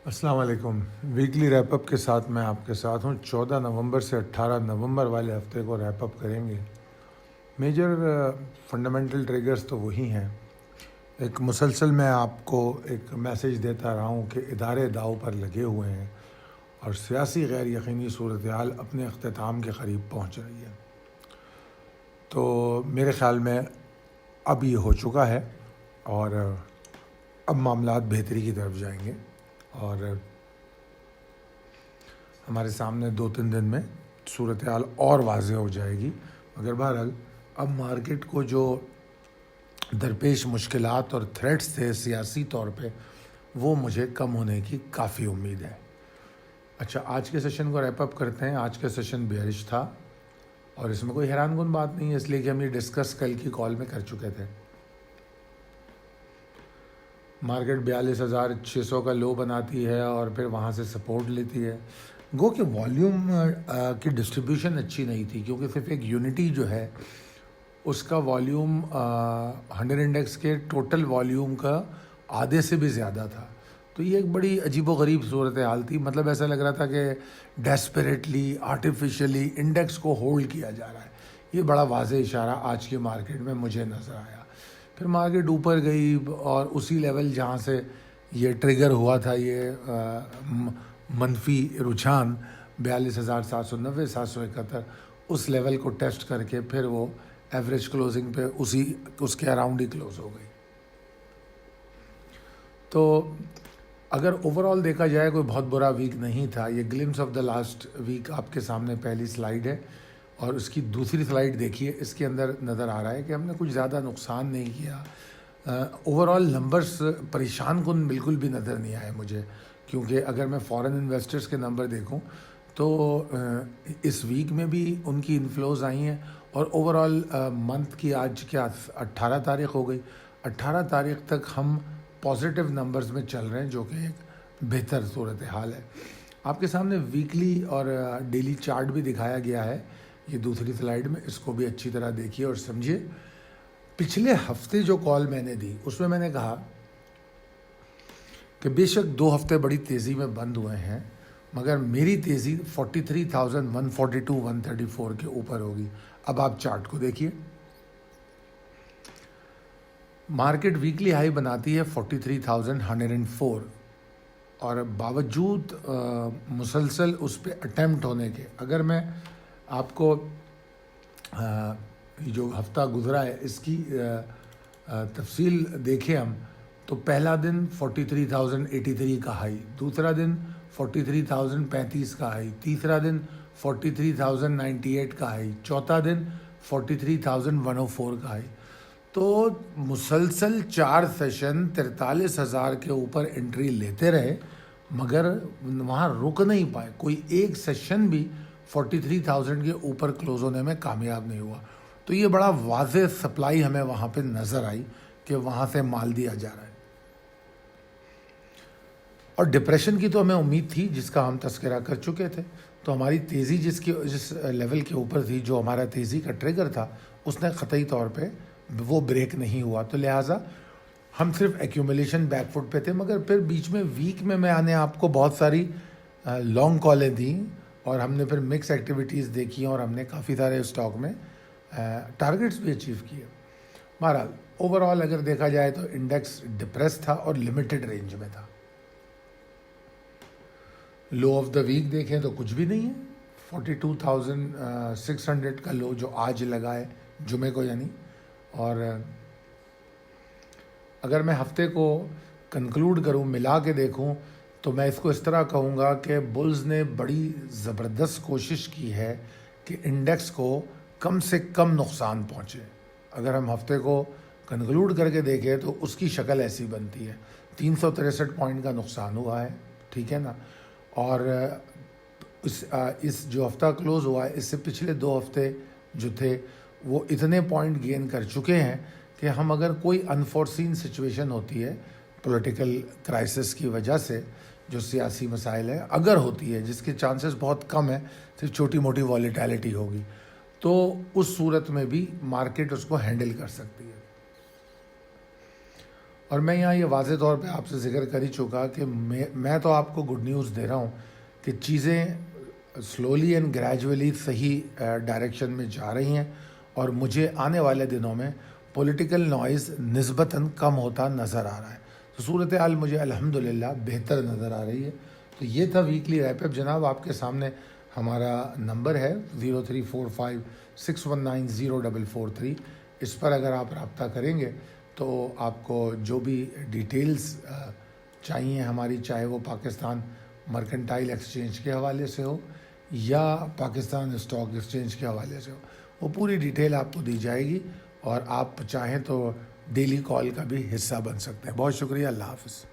السلام علیکم۔ Weekly wrap up کے ساتھ میں آپ کے ساتھ ہوں۔ 14 نومبر سے 18 نومبر والے ہفتے کو ریپ اپ کریں گے۔ میجر فنڈامنٹل ٹریگرز تو وہی ہیں۔ ایک مسلسل میں آپ کو ایک میسیج دیتا رہا ہوں کہ ادارے داؤ پر لگے ہوئے ہیں اور سیاسی غیر یقینی صورتحال اپنے اختتام کے قریب پہنچ رہی ہے۔ تو میرے خیال میں اب یہ ہو چکا ہے اور اب معاملات بہتری کی طرف جائیں گے اور ہمارے سامنے 2-3 دن میں صورتحال اور واضح ہو جائے گی۔ مگر بہرحال اب مارکیٹ کو جو درپیش مشکلات اور تھریٹس تھے سیاسی طور پہ، وہ مجھے کم ہونے کی کافی امید ہے۔ اچھا، آج کے سیشن کو ریپ اپ کرتے ہیں۔ آج کا سیشن بیئرش تھا اور اس میں کوئی حیران کن بات نہیں ہے، اس لیے کہ ہم یہ ڈسکس کل کی کال میں کر چکے تھے۔ مارکیٹ 42,600 کا لو بناتی ہے اور پھر وہاں سے سپورٹ لیتی ہے۔ گو کہ والیوم کی ڈسٹریبیوشن اچھی نہیں تھی، کیونکہ صرف ایک یونٹی جو ہے اس کا والیوم 100 انڈیکس کے ٹوٹل والیوم کا آدھے سے بھی زیادہ تھا۔ تو یہ ایک بڑی عجیب و غریب صورتحال تھی۔ مطلب ایسا لگ رہا تھا کہ ڈیسپریٹلی آرٹیفیشلی انڈیکس کو ہولڈ کیا جا رہا ہے۔ یہ بڑا واضح اشارہ آج کی مارکیٹ میں مجھے نظر آیا۔ پھر مارکیٹ اوپر گئی اور اسی لیول جہاں سے یہ ٹریگر ہوا تھا، یہ منفی رجحان 42,790 771، اس لیول کو ٹیسٹ کر کے پھر وہ ایوریج کلوزنگ پہ اس کے اراؤنڈ ہی کلوز ہو گئی۔ تو اگر اوور آل دیکھا جائے کوئی بہت برا ویک نہیں تھا۔ یہ glimpse of the last week آپ کے سامنے پہلی سلائیڈ ہے اور اس کی دوسری سلائیڈ دیکھیے، اس کے اندر نظر آ رہا ہے کہ ہم نے کچھ زیادہ نقصان نہیں کیا۔ اوور آل نمبرز پریشان کن بالکل بھی نظر نہیں آئے مجھے، کیونکہ اگر میں فورن انویسٹرز کے نمبر دیکھوں تو اس ویک میں بھی ان کی انفلوز آئی ہیں اور اوور آل منتھ کی آج کیا 18 تاریخ ہو گئی، 18 تاریخ تک ہم پازیٹیو نمبرز میں چل رہے ہیں، جو کہ ایک بہتر صورتحال ہے۔ آپ کے سامنے ویکلی اور ڈیلی چارٹ بھی دکھایا گیا ہے یہ دوسری سلائیڈ میں، اس کو بھی اچھی طرح دیکھیے اور سمجھیے۔ پچھلے ہفتے جو کال میں نے دی اس میں میں نے کہا کہ بے شک 2 ہفتے بڑی تیزی میں بند ہوئے ہیں، مگر میری تیزی 43,142 134 کے اوپر ہوگی۔ اب آپ چارٹ کو دیکھیے، مارکیٹ ویکلی ہائی بناتی ہے 43,104 اور باوجود مسلسل اس پہ اٹیمپٹ ہونے کے، اگر میں آپ کو جو ہفتہ گزرا ہے اس کی تفصیل دیکھیں ہم، تو پہلا دن 43,083 کا ہائی، دوسرا دن 43,035 کا ہائی، تیسرا دن 43,098 کا ہائی، چوتھا دن 43,104 کا ہائی۔ تو مسلسل 4 سیشن 43,000 کے اوپر انٹری لیتے رہے، مگر وہاں رک نہیں پائے۔ کوئی ایک سیشن بھی 43,000 کے اوپر کلوز ہونے میں کامیاب نہیں ہوا۔ تو یہ بڑا واضح سپلائی ہمیں وہاں پہ نظر آئی کہ وہاں سے مال دیا جا رہا ہے۔ اور ڈپریشن کی تو ہمیں امید تھی، جس کا ہم تذکرہ کر چکے تھے۔ تو ہماری تیزی جس لیول کے اوپر تھی، جو ہمارا تیزی کا ٹریگر تھا، اس نے قطعی طور پہ وہ بریک نہیں ہوا۔ تو لہٰذا ہم صرف ایکیومولیشن بیک فٹ پہ تھے، مگر پھر بیچ میں ویک میں نے آپ کو بہت ساری لانگ کالیں دیں اور ہم نے پھر مکس ایکٹیویٹیز دیکھی اور ہم نے کافی سارے اسٹاک میں ٹارگٹس بھی اچیو کیے۔ بہرحال اوور آل اگر دیکھا جائے تو انڈیکس ڈپریس تھا اور لمیٹڈ رینج میں تھا۔ لو آف دا ویک دیکھیں تو کچھ بھی نہیں ہے، 42,600 کا لو جو آج لگا ہے جمعے کو یعنی۔ اور اگر میں ہفتے کو کنکلوڈ کروں، ملا کے دیکھوں، تو میں اس کو اس طرح کہوں گا کہ بلز نے بڑی زبردست کوشش کی ہے کہ انڈیکس کو کم سے کم نقصان پہنچے۔ اگر ہم ہفتے کو کنکلوڈ کر کے دیکھیں تو اس کی شکل ایسی بنتی ہے، 363 پوائنٹ کا نقصان ہوا ہے، ٹھیک ہے نا۔ اور اس جو ہفتہ کلوز ہوا ہے، اس سے پچھلے 2 ہفتے جو تھے وہ اتنے پوائنٹ گین کر چکے ہیں کہ ہم اگر کوئی انفورسین سچویشن ہوتی ہے پولیٹیکل کرائسس کی وجہ سے، جو سیاسی مسائل ہیں، اگر ہوتی ہے، جس کے چانسز بہت کم ہیں، صرف چھوٹی موٹی والیٹیلٹی ہوگی، تو اس صورت میں بھی مارکیٹ اس کو ہینڈل کر سکتی ہے۔ اور میں یہاں یہ واضح طور پہ آپ سے ذکر کر ہی چکا کہ میں تو آپ کو گڈ نیوز دے رہا ہوں کہ چیزیں سلولی اینڈ گریجولی صحیح ڈائریکشن میں جا رہی ہیں، اور مجھے آنے والے دنوں میں پولیٹیکل نوائز نسبتاً کم ہوتا نظر آ رہا ہے. تو صورتحال مجھے الحمدللہ بہتر نظر آ رہی ہے. تو یہ تھا ویکلی ریپ اپ. جناب آپ کے سامنے ہمارا نمبر ہے 034561904443. اس پر اگر آپ رابطہ کریں گے تو آپ کو جو بھی ڈیٹیلز چاہیے ہماری، چاہے وہ پاکستان مرکنٹائل ایکسچینج کے حوالے سے ہو یا پاکستان اسٹاک ایکسچینج کے حوالے سے ہو، وہ پوری ڈیٹیل آپ کو دی جائے گی، اور آپ چاہیں تو ڈیلی کال کا بھی حصہ بن سکتے ہیں. بہت شکریہ. اللہ حافظ.